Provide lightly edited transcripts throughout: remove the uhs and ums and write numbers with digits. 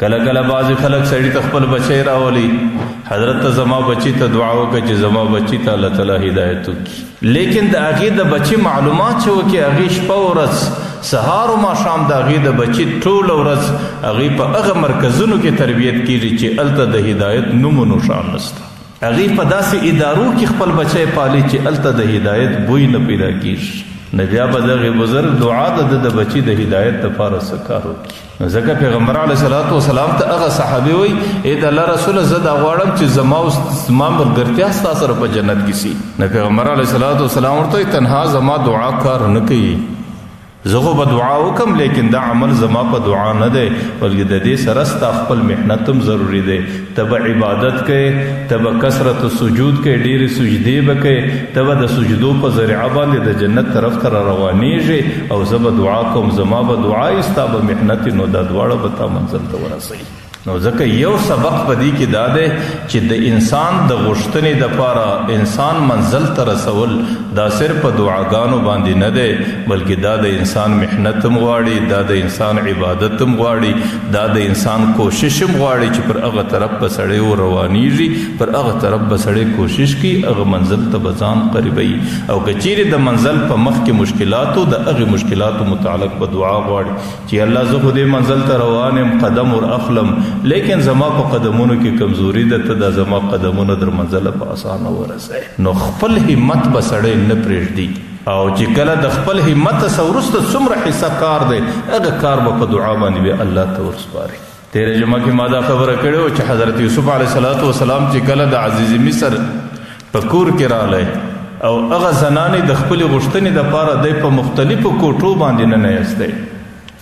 کله کله بعضې خلک سړي ته خپل بچی راولي، حضرت ته زما بچی ته دعا وکړه چې زما بچی ته الله تعالی هدایت وکړي، لیکن د هغې د بچي معلومات چې وکړي، هغې شپه ورځ سهار و ماښام د هغې د بچي ټوله ورځ هغې په هغه مرکزونو کې تربیت کېږي چې هلته د هدایت نوم و نښان نشته. هغې په داسې ادارو کې خپل بچی پالي چې هلته د هدایت بوی نه پیدا کېږي. نو بیا به دغې بزرګ دعا د بچي د هدایت دپاره څه کار وکړي. نو ځکه پیغمبر علیه صلات وسلام ته هغه صحابي وایي ای د الله رسوله زه دا غواړم چې زما ملګرتیا ستا سره په جنت کې سي. نو پیغمبر علیه صلات وسلام ورته وایي تنها زما دعا کار نه کوي، زه خو به دعا وکم لیکن دا عمل زما په دعا نه دی، بلکې د دې سره ستا خپل محنت هم ضروري دی. ته به عبادت کوې، ته به کثرت سجود کوې، ډېرې سجدې به کوې، ته به د سجدو په ذریعه باندې د جنت طرف ته را روانېږې، او زه به دعا کوم، زما به دعا وي، ستا به محنت وي، نو دا دواړه به تا منزل ته ورسوي. نو ځکه یو سبق په دې کې دا دی چې د انسان د غوښتنې دپاره انسان منزل ته رسول دا صرف په دعاګانو باندې نه دی، بلکې دا د انسان محنت هم غواړي، دا د انسان عبادت هم غواړي، دا د انسان کوشش هم غواړي چې پر هغه طرف به سړی روانېږي، پر هغه طرف به سړی کوشش کوي، هغه منزل ته به ځان قریبوي. او که چیرې د منزل په مخ کې مشکلاتو، د هغې مشکلاتو متعلق به دعا غواړي چې الله زه خو دې منزل ته روان یم، قدم ور اخلم، لیکن زما په قدمونو کې کمزوري ده، ته دا زما قدمونه در منزله په اسانه ورسوي. نو خپل همت به سړی نه پرېږدي، او چې کله د خپل همت څخه وروسته څومره حصه کار دی، هغه کار به په دعا باندې بیا الله ته ورسپاري. تېره جمعه کې ما دا خبره کړې وه چې حضرت یوسف علیه صلات وسلام چې کله د عزیز مصر په کور کې رالی، او هغه زنانې د خپلې غوښتنې دپاره دی په مختلفو کوټو باندې ننیستی،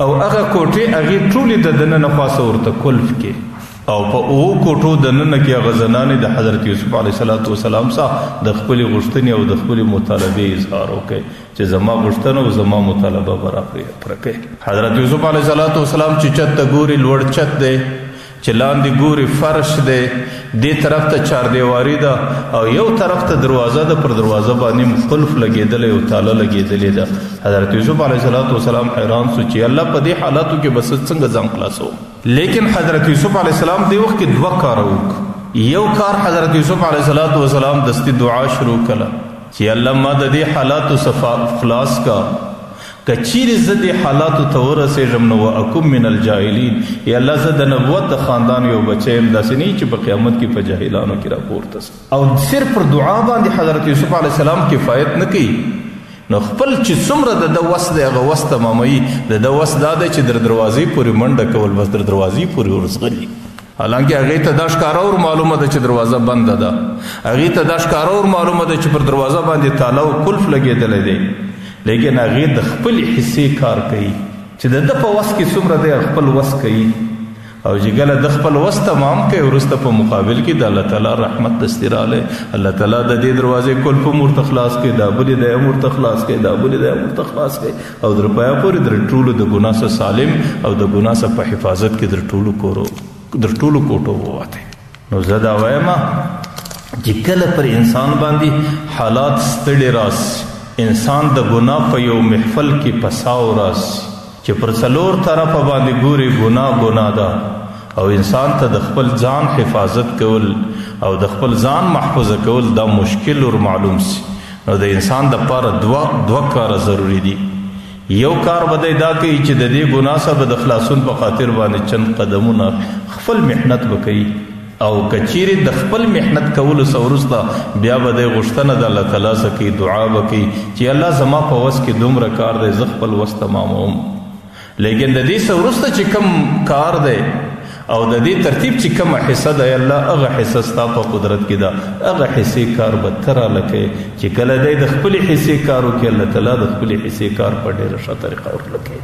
او هغه کوټې هغې ټولې د دننه خواصه ورته کلف کې، او په اوو کوټو دننه کې هغه زنانې د حضرت یوسف علیه صلات وسلام څخه د خپلې غوښتنې او د خپلې مطالبې اظهار وکړي چې زما غوښتنه او زما مطالبه به راپوره کړي. حضرت یوسف علیه صلات وسلام چې چت ته ګوري لوړ چت دی، چې لاندې ګوري فرش دی، دې طرف ته چاردیواري ده، او یو طرف ته دروازه ده، پر دروازه باندې قلف لګېدلی او تاله لګېدلې ده. حضرت یوسف علیه صلات وسلام حیران سو چې الله په دې حالاتو کې بس څنګه ځان خلاصوم. لیکن حضرت یوسف علیه السلام دې وخت کې دوه کاره وکړه. یو کار حضرت یوسف علیه صلات وسلام دستي دعا شروع کړه چې الله ما د دې حالاتو څخه خلاص کا، که چیرې زه دې حالاتو ته ورسېږم نو واکم من الجاهلین، یا الله زه د نبوت د خاندان یو بچی یم، داسې نه چې په قیامت کې په جاهلانو کې راپورته سم. او صرف پر دعا باندې حضرت یوسف علیه السلام کفایت نه کوي، نو خپل چې څومره د ده وس دی هغه وس تماموي. د ده وس دا دی چې در دروازې پورې منډه کول، بس در دروازې پورې ورځغلي، حالانکه هغې ته دا ښکاره ور معلومه ده چې دروازه بنده ده، هغې ته دا ښکاره ور معلومه ده چې پر دروازه باندې تاله او کلف لګېدلی دی، لیکن هغې د خپل حصې کار کوي چې د ده په وس کې څومره دی خپل وس کوي. او چې کله د خپل وس تمام کوي وروسته په مقابل کې د الله تعالی رحمت دستي رالی، الله تعالی د دې دروازې کلف هم ورته خلاص کوي، دا بلې دی هم ورته خلاص کوي، دا بلې دی هم ورته خلاص کوي، او در پایه پورې در ټولو د ګناه څخه سالم او د ګناه څخه په حفاظت کې در ټولو کوټو ووتی. نو زه دا وایم چې کله پر انسان باندې حالات ستړي راسي، انسان د ګناه په یو محفل کې پساو راسي چې پر څلور طرفه باندې ګوري ګناه ده، او انسان ته د خپل ځان حفاظت کول او د خپل ځان محفوظه کول دا مشکل ور معلوم سي، نو د انسان دپاره دوه کاره ضروري دي. یو کار به دی دا کوي چې د دې ګناه څخه به د خلاصون په خاطر باندې چند قدمونه خپل محنت به کوي، او که چیرې د خپل محنت کولو څخه وروسته بیا به دی غوښتنه د الله تعالی څخه کوي، دعا به کوي چې الله زما په وس کې دومره کار دی، زه خپل وس تماموم. لیکن د دې څخه وروسته چې کوم کار دی او د دې ترتیب چې کومه حصه ده الله هغه حصه ستا په قدرت کې ده، هغه حصې کار به ته رالکې چې کله دی د خپلې حصې کار وکړي الله تعالی د خپلې حصې کار په ډېره ښه طریقه ورلکوي.